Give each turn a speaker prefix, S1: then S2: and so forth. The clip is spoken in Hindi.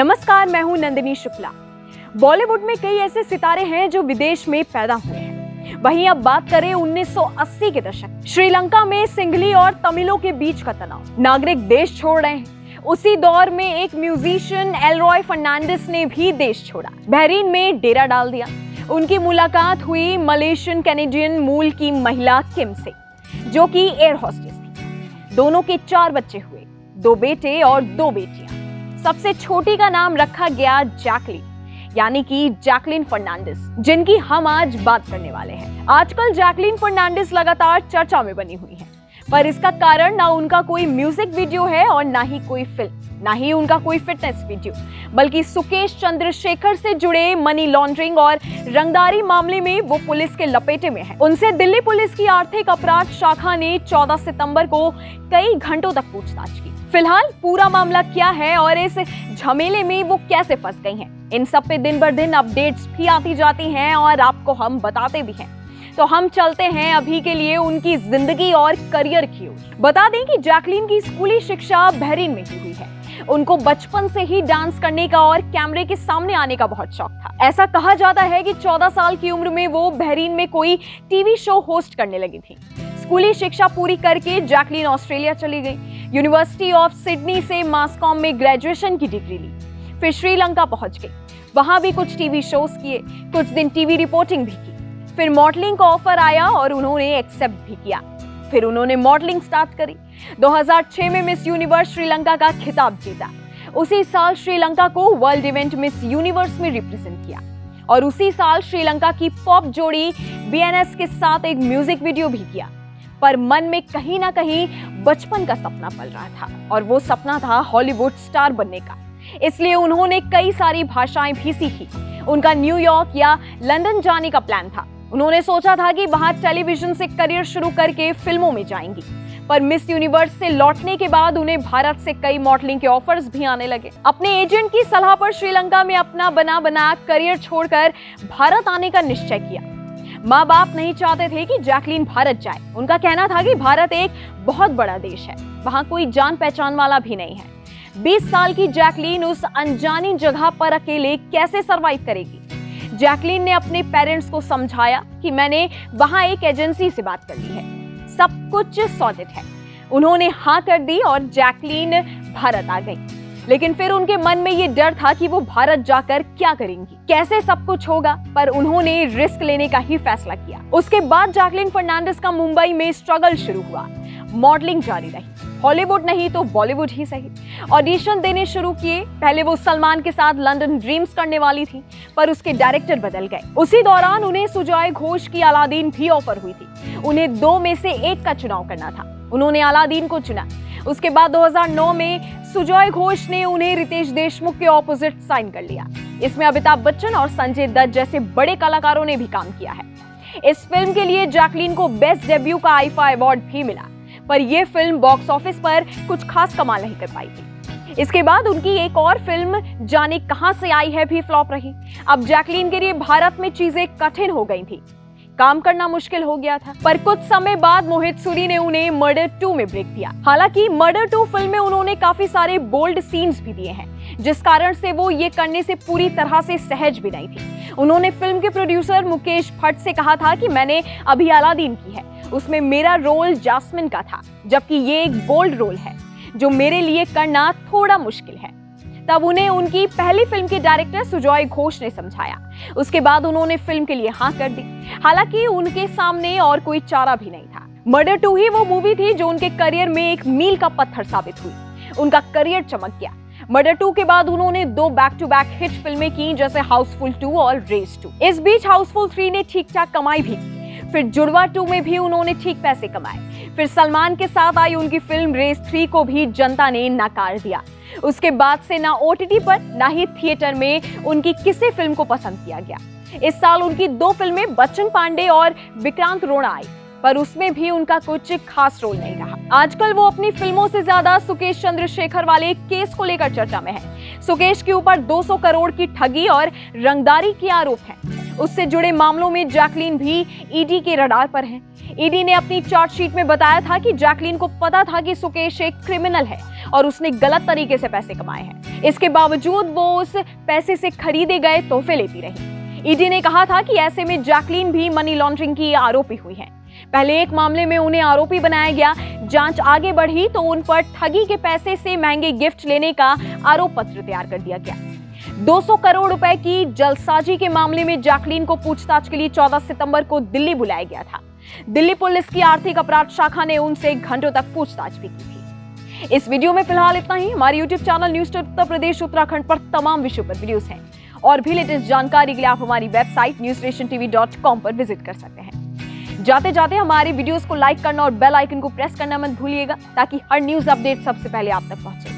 S1: नमस्कार, मैं हूं नंदिनी शुक्ला। बॉलीवुड में कई ऐसे सितारे हैं जो विदेश में पैदा हुए हैं। वहीं अब बात करें 1980 के दशक, श्रीलंका में सिंघली और तमिलों के बीच का तनाव, नागरिक देश छोड़ रहे हैं। उसी दौर में एक म्यूजिशियन एलरॉय फर्नांडिस ने भी देश छोड़ा, बहरीन में डेरा डाल दिया। उनकी मुलाकात हुई मलेशियन कैनेडियन मूल की महिला किम से, जो कि एयर होस्टेस थी। दोनों के 4 बच्चे हुए, 2 बेटे और 2 बेटियां। सबसे छोटी का नाम रखा गया जैकलीन, यानी कि जैकलीन फर्नांडिस, जिनकी हम आज बात करने वाले हैं। आजकल जैकलीन फर्नांडिस लगातार चर्चा में बनी हुई है, पर इसका कारण ना उनका कोई म्यूजिक वीडियो है और ना ही कोई फिल्म, ना ही उनका कोई फिटनेस वीडियो, बल्कि सुकेश चंद्रशेखर से जुड़े मनी लॉन्ड्रिंग और रंगदारी मामले में वो पुलिस के लपेटे में है। उनसे दिल्ली पुलिस की आर्थिक अपराध शाखा ने 14 सितंबर को कई घंटों तक पूछताछ की। फिलहाल पूरा मामला क्या है और इस झमेले में वो कैसे फंस गई हैं, इन सब पे दिन बर दिन अपडेट्स भी आती जाती हैं और आपको हम बताते भी हैं। तो हम चलते हैं अभी के लिए उनकी जिंदगी और करियर की ओर। बता दें कि जैकलीन की स्कूली शिक्षा बहरीन में ही हुई है। उनको बचपन से ही डांस करने का और कैमरे के सामने आने का बहुत शौक था। ऐसा कहा जाता है कि 14 साल की उम्र में वो बहरीन में कोई टीवी शो होस्ट करने लगी थी। स्कूली शिक्षा पूरी करके जैकलीन ऑस्ट्रेलिया चली गई। यूनिवर्सिटी ऑफ सिडनी से मास कॉम में ग्रेजुएशन की डिग्री ली। फिर श्रीलंका पहुंच गई, वहां भी कुछ टीवी शोज किए, कुछ दिन टीवी रिपोर्टिंग भी की। फिर मॉडलिंग का ऑफर आया और उन्होंने एक्सेप्ट भी किया। फिर उन्होंने मॉडलिंग स्टार्ट करी। 2006 में मिस यूनिवर्स श्रीलंका का खिताब जीता। उसी साल श्रीलंका को वर्ल्ड इवेंट मिस यूनिवर्स में रिप्रेजेंट किया और उसी साल श्रीलंका की पॉप जोड़ी बीएनएस के साथ एक म्यूजिक वीडियो भी किया। पर मन में कहीं ना कहीं बचपन का सपना पल रहा था और वो सपना था हॉलीवुड स्टार बनने का। इसलिए उन्होंने कई सारी भाषाएं भी सीखी। उनका न्यूयॉर्क या लंदन जाने का प्लान था। उन्होंने सोचा था कि वहां टेलीविजन से करियर शुरू करके फिल्मों में जाएंगी, पर मिस यूनिवर्स से लौटने के बाद उन्हें भारत से कई मॉडलिंग के ऑफर्स भी आने लगे। अपने एजेंट की सलाह पर श्रीलंका में अपना बना करियर छोड़कर भारत आने का निश्चय किया। माँ बाप नहीं चाहते थे कि जैकलीन भारत जाए। उनका कहना था कि भारत एक बहुत बड़ा देश है, वहां कोई जान पहचान वाला भी नहीं है। 20 साल की जैकलीन उस अनजानी जगह पर अकेले कैसे सरवाइव करेगी? जैकलीन ने अपने पेरेंट्स को समझाया कि मैंने वहां एक एजेंसी से बात कर ली है, सब कुछ सॉर्टेड है। उन्होंने हाँ कर दी और जैकलीन भारत आ गई। लेकिन फिर उनके मन में ये डर था कि वो भारत जाकर क्या करेंगी, कैसे सब कुछ होगा, पर उन्होंने रिस्क लेने का ही फैसला किया। उसके बाद जैकलीन फर्नांडिस का मुंबई में स्ट्रगल शुरू हुआ। मॉडलिंग जारी रही, हॉलीवुड नहीं तो बॉलीवुड ही सही। ऑडिशन देने शुरू किए। पहले वो सलमान के साथ लंदन ड्रीम्स करने वाली थी, पर उसके डायरेक्टर बदल गए। उसी दौरान उन्हें सुजॉय घोष की अलादीन भी ऑफर हुई थी। उन्हें 2 में से 1 का चुनाव करना था। उन्होंने अलादीन को चुना। उसके बाद 2009 में सुजॉय घोष ने उन्हें रितेश देशमुख के ऑपोजिट साइन कर लिया। इसमें अमिताभ बच्चन और संजय दत्त जैसे बड़े कलाकारों ने भी काम किया है। इस फिल्म के लिए जैकलीन को बेस्ट डेब्यू का आईफा अवार्ड भी मिला, पर यह फिल्म बॉक्स ऑफिस पर कुछ खास कमाल नहीं कर पाई थी। इसके बाद उनकी एक और फिल्म जाने कहां से आई है भी फ्लॉप रही। अब जैकलीन के लिए भारत में चीजें कठिन हो गई थी, काम करना मुश्किल हो गया था। पर कुछ समय बाद मोहित सूरी ने उन्हें मर्डर 2 में ब्रेक दिया। हालांकि मर्डर 2 फिल्म में उन्होंने काफी सारे बोल्ड सीन्स भी दिए हैं, जिस कारण से वो ये करने से पूरी तरह से सहज भी नहीं थी। उन्होंने फिल्म के प्रोड्यूसर मुकेश भट्ट से कहा था कि मैंने अभी अलादीन की है, उसमें मेरा रोल जास्मिन का था, जबकि ये एक बोल्ड रोल है जो मेरे लिए करना थोड़ा मुश्किल है। तब उन्हें उनकी पहली फिल्म के डायरेक्टर सुजॉय घोष ने समझाया। उसके बाद उन्होंने फिल्म के लिए हाँ कर दी। हालांकि उनके सामने और कोई चारा भी नहीं था। मर्डर 2 ही वो मूवी थी जो उनके करियर में एक मील का पत्थर साबित हुई। उनका करियर चमक गया। मर्डर 2 के बाद उन्होंने 2 बैक टू बैक हिट फिल्में की, जैसे हाउसफुल 2 और रेस 2। इस बीच हाउसफुल 3 ने ठीक ठाक कमाई भी की। फिर जुड़वा 2 में भी उन्होंने ठीक पैसे कमाए। फिर सलमान के साथ आई उनकी फिल्म रेस 3 को भी जनता ने नकार दिया। उसके बाद से ना ओटीटी पर ना ही थिएटर में उनकी किसी फिल्म को पसंद किया गया। इस साल उनकी 2 फिल्में बच्चन पांडे और विक्रांत रोड़ा आई, पर उसमें भी उनका कुछ खास रोल नहीं रहा। आजकल वो अपनी फिल्मों से ज्यादा सुकेश चंद्रशेखर वाले केस को लेकर चर्चा में है। सुकेश के ऊपर 200 करोड़ की ठगी और रंगदारी के आरोप हैं। उससे जुड़े मामलों में जैकलीन भी ईडी के रडार पर हैं। ईडी ने अपनी चार्जशीट में बताया था कि जैकलीन को पता था कि सुकेश एक क्रिमिनल है और उसने गलत तरीके से पैसे कमाए हैं। इसके बावजूद वो उस पैसे से खरीदे गए तोहफे लेती रही। ईडी ने कहा था कि ऐसे में जैकलीन भी मनी लॉन्ड्रिंग की आरोपी हुई है। पहले एक मामले में उन्हें आरोपी बनाया गया। जांच आगे बढ़ी तो उन पर ठगी के पैसे से महंगे गिफ्ट लेने का आरोप पत्र तैयार कर दिया गया। 200 करोड़ रुपए की जलसाजी के मामले में जैकलीन को पूछताछ के लिए 14 सितंबर को दिल्ली बुलाया गया था। दिल्ली पुलिस की आर्थिक अपराध शाखा ने उनसे घंटों तक पूछताछ भी की थी। इस वीडियो में फिलहाल इतना ही। हमारे YouTube channel news Uttar Pradesh Uttarakhand पर तमाम विषयों पर वीडियोस हैं और भी लेटेस्ट जानकारी के लिए आप हमारी वेबसाइट newsnationtv.com पर विजिट कर सकते हैं। जाते जाते हमारी वीडियोस को लाइक करना और बेल आइकन को प्रेस करना मत भूलिएगा ताकि हर न्यूज अपडेट सबसे पहले आप तक पहुंचे।